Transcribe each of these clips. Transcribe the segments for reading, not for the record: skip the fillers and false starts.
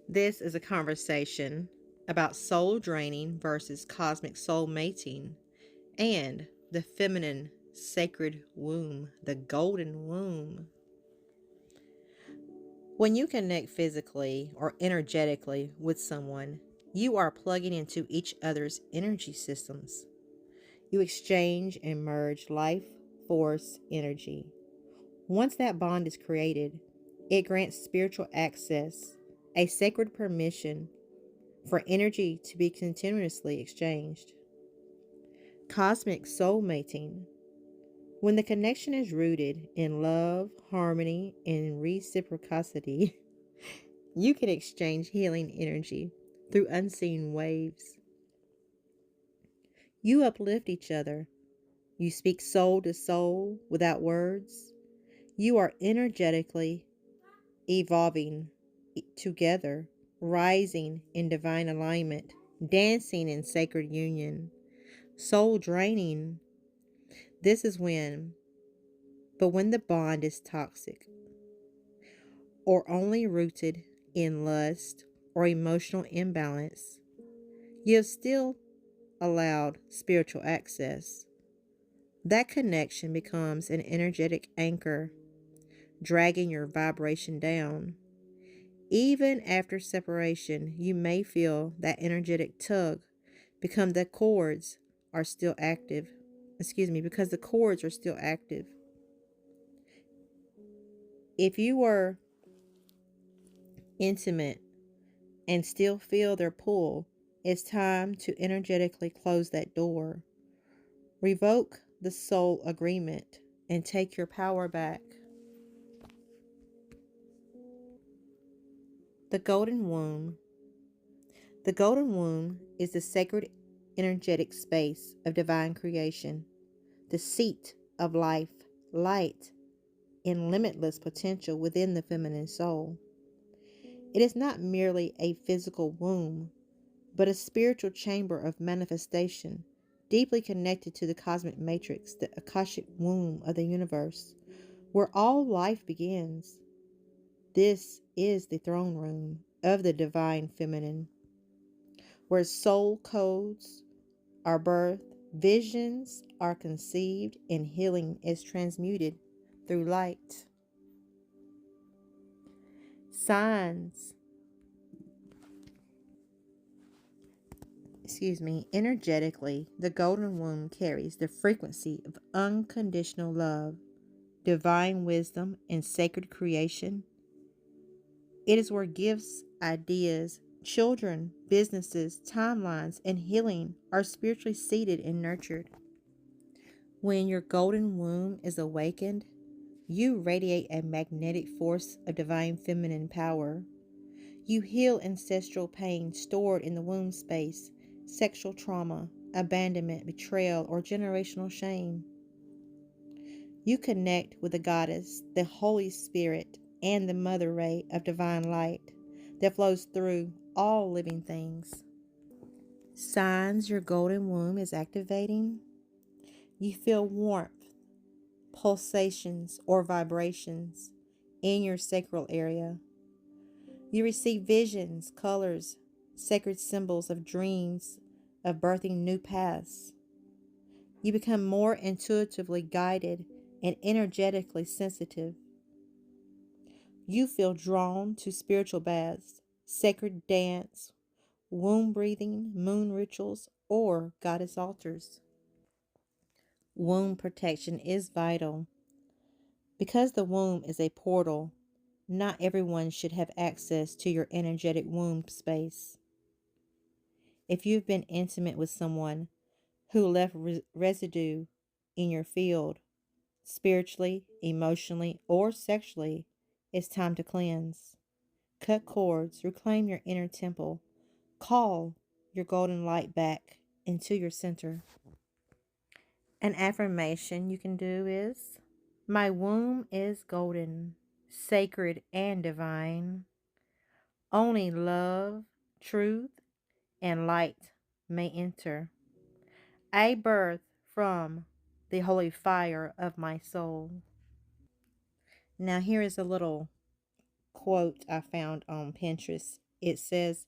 This is a conversation about soul draining versus cosmic soul mating and the feminine sacred womb, the golden womb. When you connect physically or energetically with someone, you are plugging into each other's energy systems. You exchange and merge life force energy. Once that bond is created, it grants spiritual access, a sacred permission for energy to be continuously exchanged. Cosmic soul mating. When the connection is rooted in love, harmony, and reciprocity, you can exchange healing energy through unseen waves. You uplift each other. You speak soul to soul without words. You are energetically evolving together, rising in divine alignment, dancing in sacred union. Soul draining. This is when the bond is toxic or only rooted in lust or emotional imbalance, you have still allowed spiritual access. That connection becomes an energetic anchor, dragging your vibration down. Even after separation, you may feel that energetic tug because the cords are still active. Because the cords are still active. If you were intimate and still feel their pull, it's time to energetically close that door. Revoke the soul agreement and take your power back. The Golden Womb. The Golden Womb is the sacred energetic space of divine creation, the seat of life, light, and limitless potential within the feminine soul. It is not merely a physical womb, but a spiritual chamber of manifestation, deeply connected to the cosmic matrix, the Akashic womb of the universe, where all life begins. This is the throne room of the divine feminine, where soul codes are birthed, visions are conceived, and healing is transmuted through light. Signs, energetically, the golden womb carries the frequency of unconditional love, divine wisdom, and sacred creation. It is where gifts, ideas, children, businesses, timelines, and healing are spiritually seeded and nurtured. When your golden womb is awakened, you radiate a magnetic force of divine feminine power. You heal ancestral pain stored in the womb space, sexual trauma, abandonment, betrayal, or generational shame. You connect with the goddess, the Holy Spirit, and the mother ray of divine light that flows through all living things. Signs your golden womb is activating. You feel warmth, pulsations, or vibrations in your sacral area. You receive visions, colors, sacred symbols of dreams, of birthing new paths. You become more intuitively guided and energetically sensitive. You feel drawn to spiritual baths, sacred dance, womb breathing, moon rituals, or goddess altars. Womb protection is vital. Because the womb is a portal, not everyone should have access to your energetic womb space. If you've been intimate with someone who left residue in your field, spiritually, emotionally, or sexually, it's time to cleanse. Cut cords, reclaim your inner temple, call your golden light back into your center. An affirmation you can do is, my womb is golden, sacred, and divine. Only love, truth, and light may enter. I birth from the holy fire of my soul. Now, here is a little quote I found on Pinterest. It says,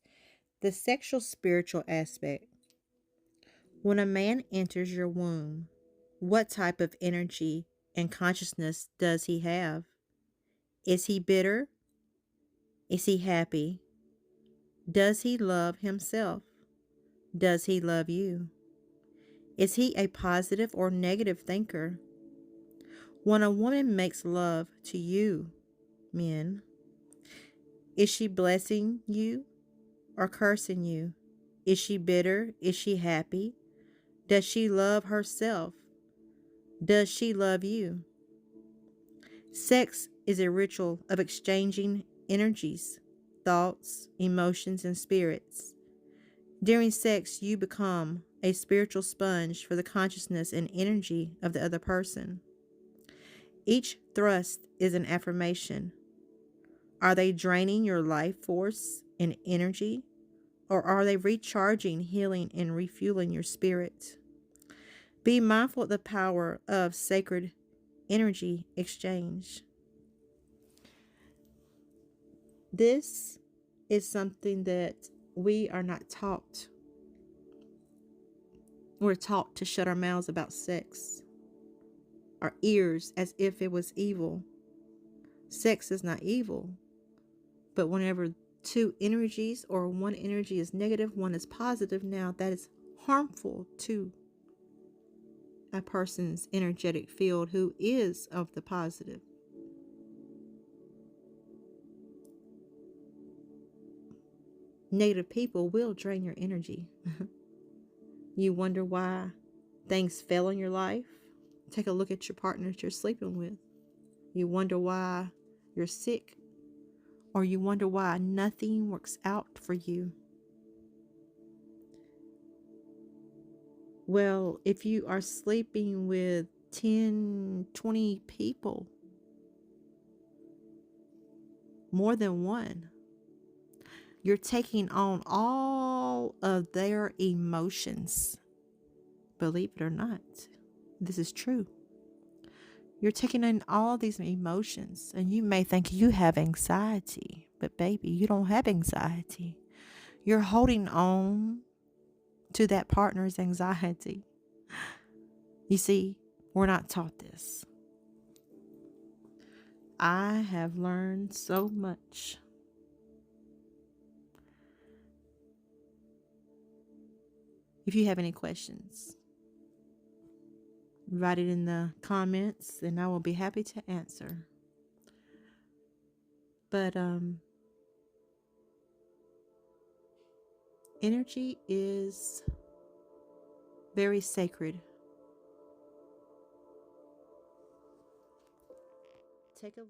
the sexual spiritual aspect. When a man enters your womb, what type of energy and consciousness does he have? Is he bitter? Is he happy? Does he love himself? Does he love you? Is he a positive or negative thinker? When a woman makes love to you, men, is she blessing you or cursing you? Is she bitter? Is she happy? Does she love herself? Does she love you? Sex is a ritual of exchanging energies, thoughts, emotions, and spirits. During sex, you become a spiritual sponge for the consciousness and energy of the other person. Each thrust is an affirmation. Are they draining your life force and energy, or are they recharging, healing, and refueling your spirit? Be mindful of the power of sacred energy exchange. This is something that we are not taught. We're taught to shut our mouths about sex, our ears as if it was evil. Sex is not evil, but whenever two energies or one energy is negative, one is positive, now that is harmful to a person's energetic field who is of the positive. Negative people will drain your energy. You wonder why things fail in your life? Take a look at your partner that you're sleeping with. You wonder why you're sick, or you wonder why nothing works out for you. Well, if you are sleeping with 10, 20 people, more than one, you're taking on all of their emotions. Believe it or not, this is true. You're taking in all these emotions, and you may think you have anxiety, but baby, you don't have anxiety. You're holding on to that partner's anxiety. You see, we're not taught this. I have learned so much. If you have any questions, write it in the comments and I will be happy to answer. But energy is very sacred. Take a look.